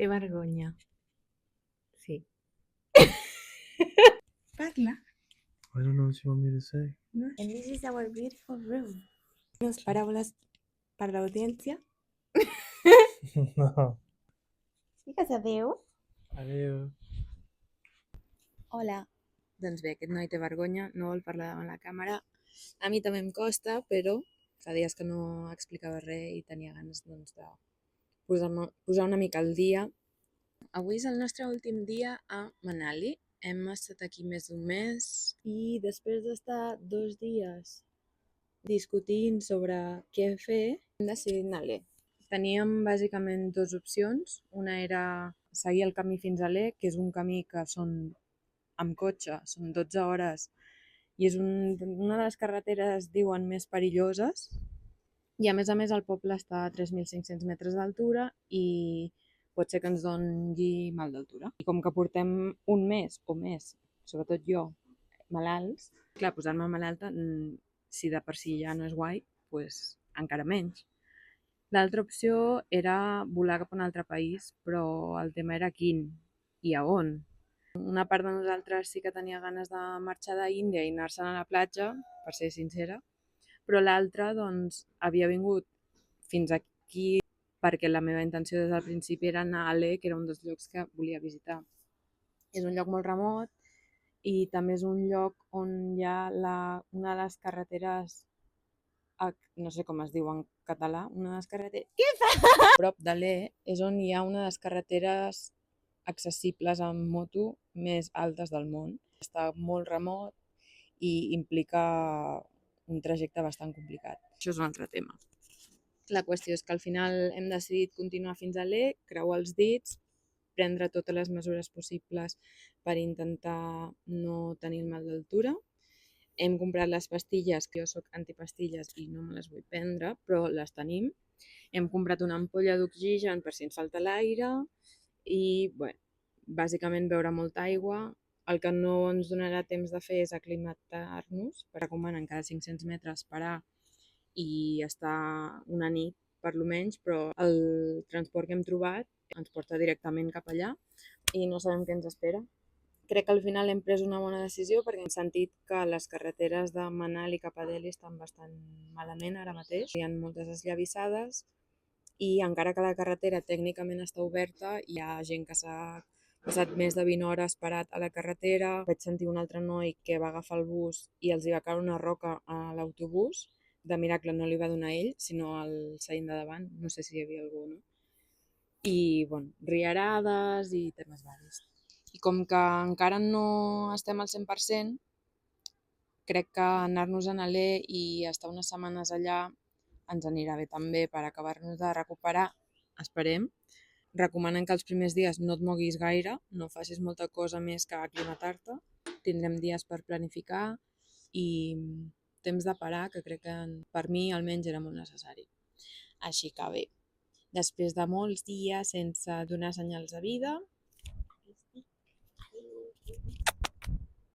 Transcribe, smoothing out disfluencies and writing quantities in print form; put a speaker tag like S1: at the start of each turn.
S1: Té vergonya. Sí. Parla.
S2: I don't know what you want me to say.
S1: No. And this is our beautiful room. Unes paraules per l'audiència.
S2: No.
S1: Digues adéu.
S2: Adéu.
S1: Hola. Doncs bé, aquest noi té vergonya, no vol parlar davant la càmera. A mi també em costa, però fa dies que no explicava res i tenia ganes doncs, de posar una mica al dia. Avui és el nostre últim dia a Manali. Hem estat aquí més d'un mes i després d'estar 2 dies discutint sobre què fer, hem decidit anar a Leh. Teníem bàsicament 2 opcions. Una era seguir el camí fins a Leh, que és un camí que amb cotxe són 12 hores i és una de les carreteres, diuen, més perilloses. I a més el poble està a 3.500 metres d'altura i pot ser que ens doni mal d'altura. I com que portem un mes o més, sobretot jo, malalts, clar, posar-me malalta, si de per si ja no és guai, doncs encara menys. L'altra opció era volar cap a un altre país, però el tema era quin i a on. Una part de nosaltres sí que tenia ganes de marxar d'Índia i anar-se'n a la platja, per ser sincera, però l'altra doncs, havia vingut fins aquí perquè la meva intenció des del principi era anar a Leh, que era un dels llocs que volia visitar. És un lloc molt remot i també és un lloc on hi ha una de les carreteres, no sé com es diu en català, una de les carreteres... Què fa? A prop de Leh és on hi ha una de les carreteres accessibles amb moto més altes del món. Està molt remot i implica un trajecte bastant complicat. Això és un altre tema. La qüestió és que al final hem decidit continuar fins a Leh, creuar els dits, prendre totes les mesures possibles per intentar no tenir el mal d'altura. Hem comprat les pastilles, que jo soc antipastilles i no me les vull prendre, però les tenim. Hem comprat una ampolla d'oxigen per si ens falta l'aire i, bé, bàsicament beure molta aigua. El que no ens donarà temps de fer és aclimatar-nos, per recomanen cada 500 metres parar i estar una nit per lo menys, però el transport que hem trobat ens porta directament cap allà i no sabem què ens espera. Crec que al final hem pres una bona decisió perquè hem sentit que les carreteres de Manali cap a Delhi estan bastant malament ara mateix. Hi ha moltes esllavissades i encara que la carretera tècnicament està oberta, hi ha gent que s'ha passat més de 20 hores parat a la carretera. Vaig sentir un altre noi que va agafar el bus i els hi va caure una roca a l'autobús. De miracle no li va donar ell, sinó al seient de davant. No sé si hi havia algú o no. I, bueno, riarades i temes varis. I com que encara no estem al 100%, crec que anar-nos a Leh i estar unes setmanes allà ens anirà bé també per acabar-nos de recuperar, esperem. Recomanen que els primers dies no et moguis gaire, no facis molta cosa més que aclimatar-te. Tindrem dies per planificar i temps de parar, que crec que per mi almenys era molt necessari. Així que bé, després de molts dies sense donar senyals de vida,